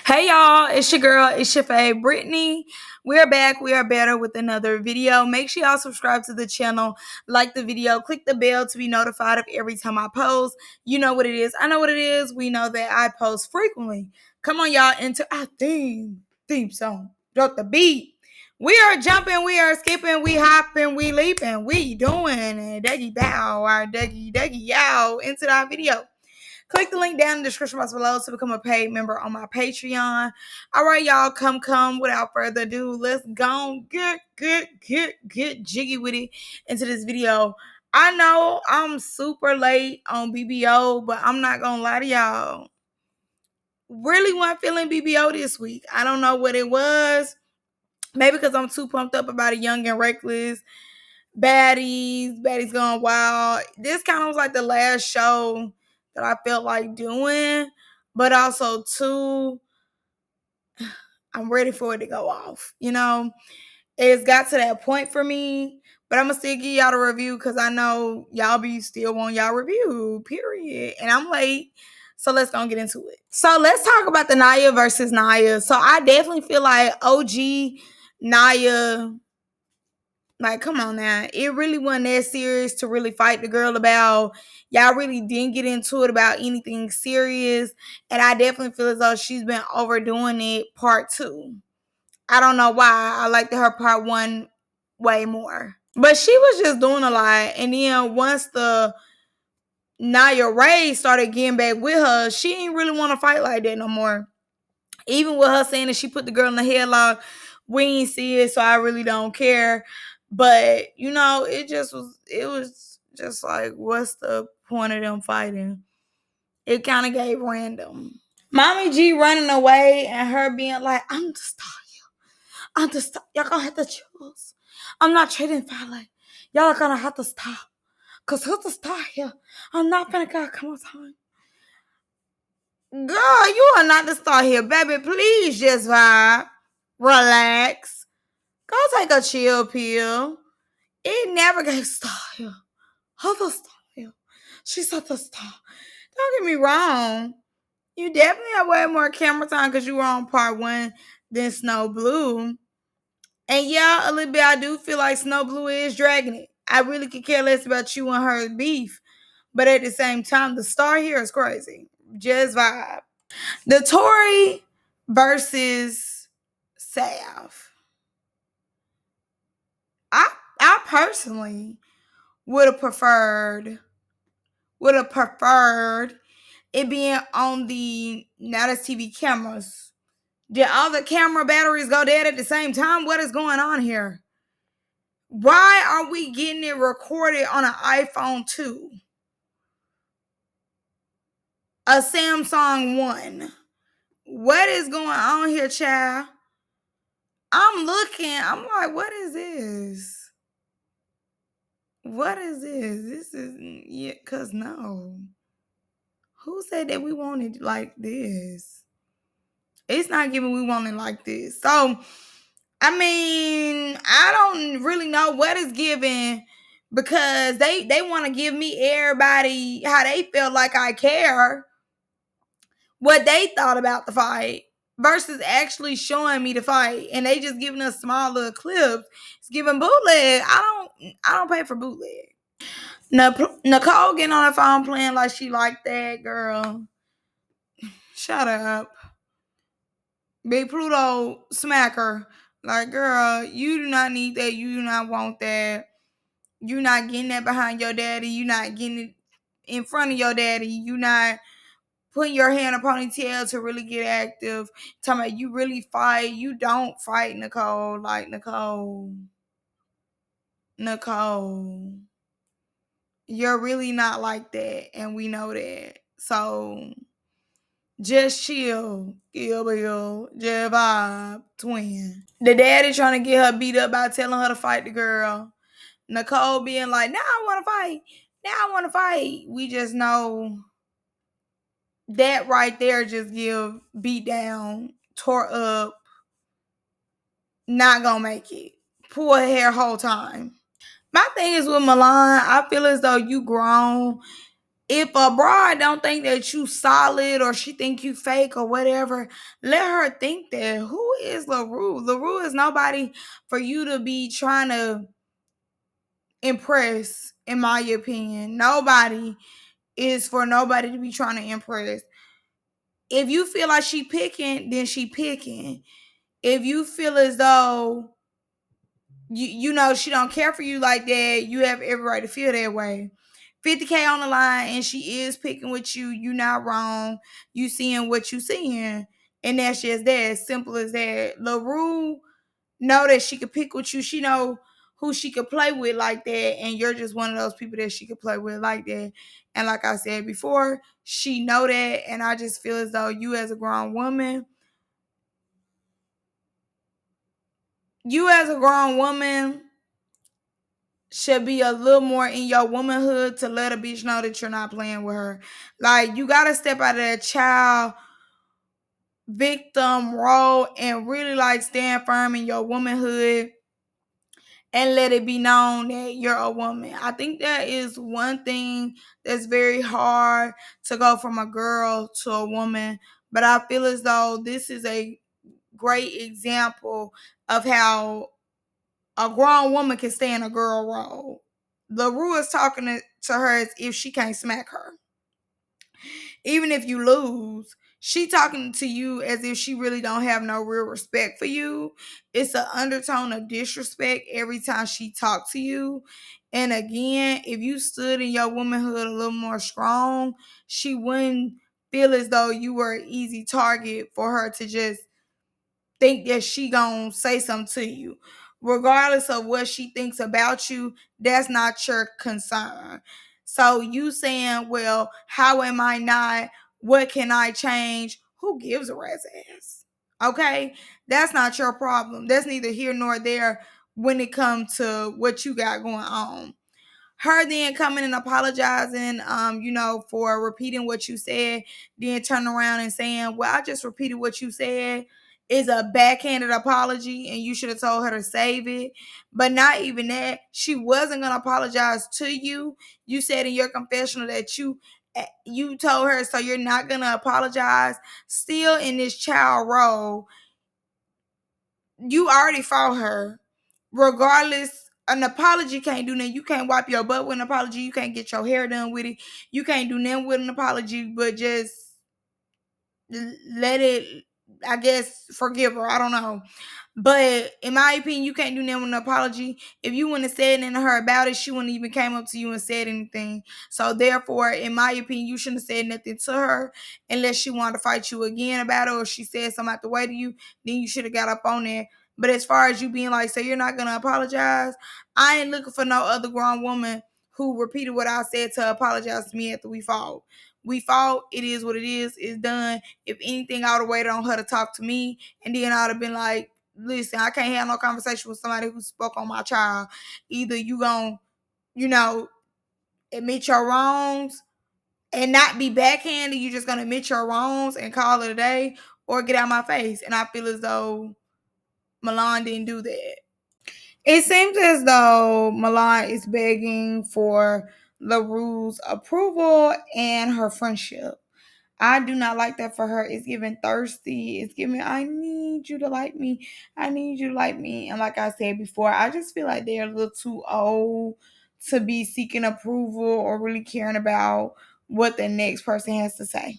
Hey y'all, it's your girl, it's your fave Brittany. We're back, we are better with another video. Make sure y'all subscribe to the channel, like the video, click the bell to be notified of every time I post. You know what it is, I know what it is. We know that I post frequently. Come on y'all, into our theme song. Drop the beat. We are jumping, we are skipping, we hopping, we leaping, we doing a duggy bow, our duggy yow into our video. Click the link down in the description box below to become a paid member on my Patreon. All right, y'all, come. Without further ado, let's go get jiggy with it into this video. I know I'm super late on BBO, but I'm not gonna lie to y'all. Really wasn't feeling BBO this week. I don't know what it was. Maybe because I'm too pumped up about a Young and Reckless. Baddies Gone Wild. This kind of was like the last show that I felt like doing, but also too, I'm ready for it to go off. It's got to that point for me, but I'm gonna still give y'all the review because I know y'all be still want y'all review, period. And I'm late. So let's go get into it. So let's talk about the Naya versus Naya. So I definitely feel like OG Naya, like, come on now. It really wasn't that serious to really fight the girl about. Y'all really didn't get into it about anything serious. And I definitely feel as though she's been overdoing it part two. I don't know why. I liked her part one way more. But she was just doing a lot. And then once the Naya Ray started getting back with her, she didn't really want to fight like that no more. Even with her saying that she put the girl in the headlock, we ain't see it, so I really don't care. But it was just like, what's the point of them fighting? It kind of gave random. Mommy G running away and her being like, I'm the star here. I'm the star. Y'all gonna have to choose. I'm not trading Fale. Y'all are gonna have to stop. Cause who's the star here? I'm not gonna come on time. Girl, you are not the star here, baby. Please just vibe. Relax. Go take a chill pill. It never gave star here. How the star here? She's such a star. Don't get me wrong. You definitely have way more camera time because you were on part one than Snow Blue. And yeah, a little bit I do feel like Snow Blue is dragging it. I really could care less about you and her beef. But at the same time, the star here is crazy. Just vibe. The Tori versus Sav. I personally would have preferred it being on the Now That's TV cameras. Did all the camera batteries go dead at the same time? What is going on here? Why are we getting it recorded on an iPhone 2? A Samsung 1? What is going on here, child? I'm looking. I'm like, what is this? What is this? This is, yeah, cause no. Who said that we wanted like this? It's not giving we want it like this. So, I mean, I don't really know what is giving because they want to give me everybody how they feel like I care, what they thought about the fight versus actually showing me the fight, and they just giving us small little clips. It's giving bootleg. I don't pay for bootleg. Nicole getting on her phone playing like she like that, girl. Shut up. Big Pluto smack her. Like, girl, you do not need that. You do not want that. You're not getting that behind your daddy. You're not getting it in front of your daddy. You're not putting your hand upon his tail to really get active. Talking about you really fight. You don't fight, Nicole. Like, Nicole. You're really not like that. And we know that. So just chill, Bill, just vibe, twin. The daddy trying to get her beat up by telling her to fight the girl. Nicole being like, now I want to fight. Now I want to fight. We just know that right there just give beat down, tore up, not gonna make it. Pull her hair whole time. My thing is with Milan, I feel as though you grown. If a broad don't think that you solid or she think you fake or whatever, let her think that. Who is LaRue? LaRue is nobody for you to be trying to impress, in my opinion. Nobody is for nobody to be trying to impress. If you feel like she picking, then she picking. If you feel as though you know she don't care for you like that, you have every right to feel that way. 50K on the line and she is picking with you, you not wrong. You seeing what you seeing. And that's just that. Simple as that. LaRue know that she could pick with you. She know who she could play with like that. And you're just one of those people that she could play with like that. And like I said before, she know that. And I just feel as though you as a grown woman, you as a grown woman should be a little more in your womanhood to let a bitch know that you're not playing with her. Like, you gotta step out of that child victim role and really like stand firm in your womanhood and let it be known that you're a woman. I think that is one thing that's very hard to go from a girl to a woman. But I feel as though this is a great example of how a grown woman can stay in a girl role. LaRue is talking to her as if she can't smack her. Even if you lose, she talking to you as if she really don't have no real respect for you. It's an undertone of disrespect every time she talk to you. And again, if you stood in your womanhood a little more strong, she wouldn't feel as though you were an easy target for her to just think that she gonna say something to you. Regardless of what she thinks about you, that's not your concern. So you saying, well, how am I not? What can I change? Who gives a rat's ass? Okay? That's not your problem. That's neither here nor there when it comes to what you got going on. Her then coming and apologizing, for repeating what you said, then turning around and saying, well, I just repeated what you said, is a backhanded apology and you should have told her to save it. But not even that. She wasn't going to apologize to you. You said in your confessional that you told her, so you're not going to apologize. Still in this child role, you already fought her. Regardless, an apology can't do nothing. You can't wipe your butt with an apology. You can't get your hair done with it. You can't do nothing with an apology, but just let it, I guess, forgive her. I don't know. But in my opinion, you can't do nothing with an apology. If you wouldn't have said anything to her about it, she wouldn't even came up to you and said anything. So therefore, in my opinion, you shouldn't have said nothing to her unless she wanted to fight you again about it or she said something out the way to you. Then you should have got up on there. But as far as you being like, so you're not gonna apologize, I ain't looking for no other grown woman who repeated what I said to apologize to me after we fought. We fought. It is what it is. It's done. If anything, I would have waited on her to talk to me, and then I would have been like, listen, I can't have no conversation with somebody who spoke on my child. Either you gonna, you know, admit your wrongs and not be backhanded, you just gonna admit your wrongs and call it a day, or get out my face. And I feel as though Milan didn't do that. It seems as though Milan is begging for LaRue's approval and her friendship. I do not like that for her. It's giving thirsty. It's giving, I need you to like me. I need you to like me. And like I said before, I just feel like they're a little too old to be seeking approval or really caring about what the next person has to say.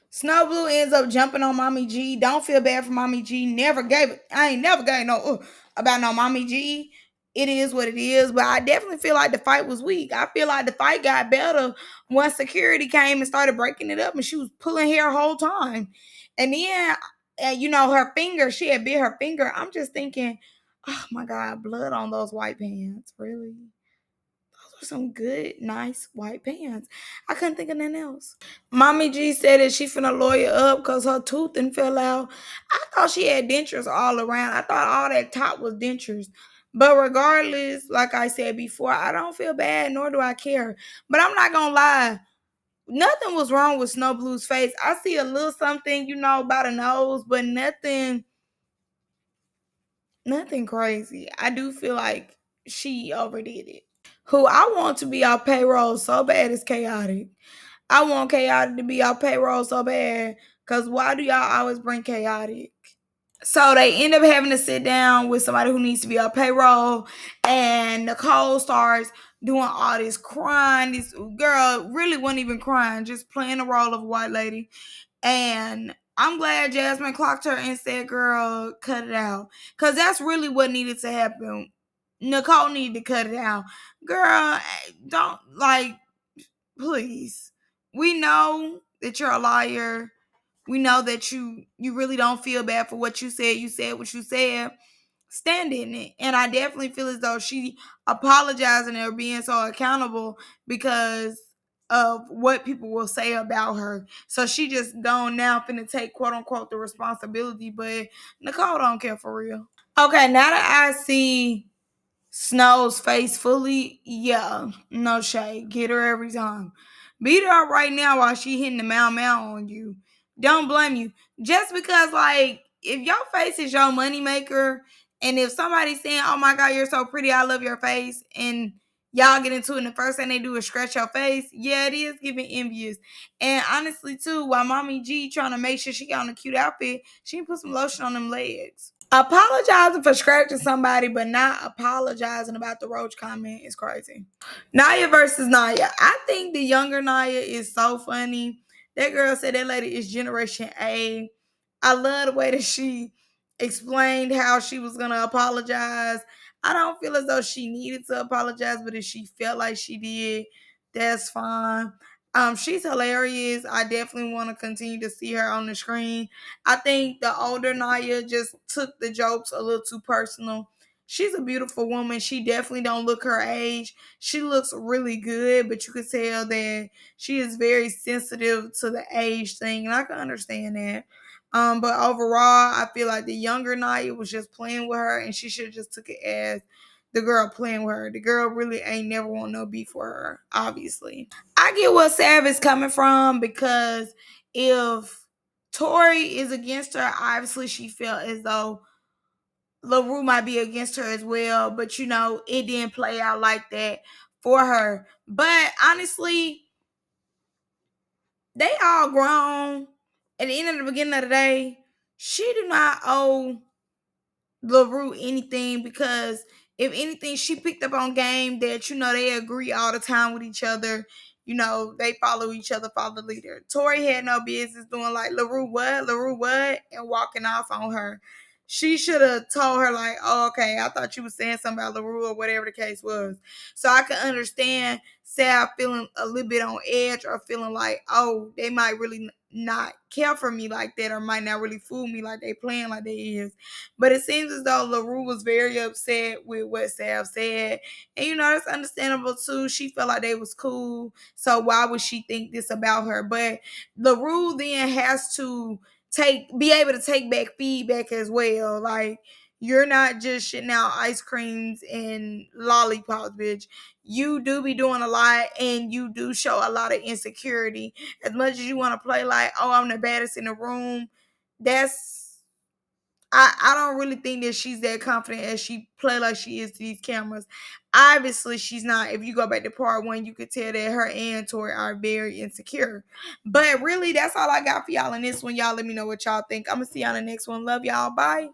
Snow Blue ends up jumping on Mommy G. Don't feel bad for Mommy G. Never gave it. I ain't never gave no about no Mommy G. It is what it is, but I definitely feel like the fight was weak. I feel like the fight got better once security came and started breaking it up, and she was pulling hair the whole time. And then, her finger, she had bit her finger. I'm just thinking, oh my God, blood on those white pants. Really? Those are some good, nice white pants. I couldn't think of nothing else. Mommy G said that she finna lawyer up because her tooth and fell out. I thought she had dentures all around. I thought all that top was dentures. But regardless, like I said before, I don't feel bad, nor do I care. But I'm not gonna lie. Nothing was wrong with Snow Blue's face. I see a little something, by the nose, but nothing crazy. I do feel like she overdid it. Who I want to be off payroll so bad is chaotic. I want chaotic to be off payroll so bad. Cause why do y'all always bring chaotic? So they end up having to sit down with somebody who needs to be on payroll, and Nicole starts doing all this crying. This girl really wasn't even crying, just playing the role of a white lady. And I'm glad Jasmine clocked her and said, "Girl, cut it out," because that's really what needed to happen. Nicole needed to cut it out. Girl, don't like, please. We know that you're a liar. We know that you really don't feel bad for what you said. You said what you said. Stand in it. And I definitely feel as though she apologizing or being so accountable because of what people will say about her. So she just gone now finna take quote unquote the responsibility. But Nicole don't care for real. Okay, now that I see Snow's face fully, yeah, no shade. Get her every time. Beat her up right now while she hitting the mound on you. Don't blame you. Just because, like, if your face is your moneymaker, and if somebody's saying, "Oh my God, you're so pretty, I love your face," and y'all get into it, and the first thing they do is scratch your face, yeah, it is giving envious. And honestly, too, while Mommy G trying to make sure she got on a cute outfit, she put some lotion on them legs. Apologizing for scratching somebody, but not apologizing about the roach comment is crazy. Naya versus Naya. I think the younger Naya is so funny. That girl said that lady is Generation A. I love the way that she explained how she was gonna apologize. I don't feel as though she needed to apologize, but if she felt like she did, that's fine. She's hilarious. I definitely want to continue to see her on the screen. I think the older Naya just took the jokes a little too personal. She's a beautiful woman. She definitely don't look her age. She looks really good, but you could tell that she is very sensitive to the age thing, and I can understand that. But overall, I feel like the younger Naya was just playing with her, and she should have just took it as the girl playing with her. The girl really ain't never want no beef for her, obviously. I get what Sav is coming from because if Tori is against her, obviously she felt as though LaRue might be against her as well, but it didn't play out like that for her. But honestly, they all grown. At the end of the beginning of the day, she do not owe LaRue anything because if anything, she picked up on game that they agree all the time with each other. They follow each other, follow the leader. Tori had no business doing like LaRue what, and walking off on her. She should have told her like, "Oh, okay, I thought you was saying something about LaRue or whatever the case was." So I can understand Sal feeling a little bit on edge or feeling like, "Oh, they might really not care for me like that or might not really fool me like they playing like they is." But it seems as though LaRue was very upset with what Sav said. And that's understandable too. She felt like they was cool. So why would she think this about her? But LaRue then has to be able to take back feedback as well. Like, you're not just shitting out ice creams and lollipops, bitch. You do be doing a lot and you do show a lot of insecurity. As much as you want to play like, "Oh, I'm the baddest in the room," that's I don't really think that she's that confident as she play like she is to these cameras. Obviously, she's not. If you go back to part one, you could tell that her and Tori are very insecure. But really, that's all I got for y'all in this one. Y'all let me know what y'all think. I'm gonna see y'all in the next one. Love y'all. Bye.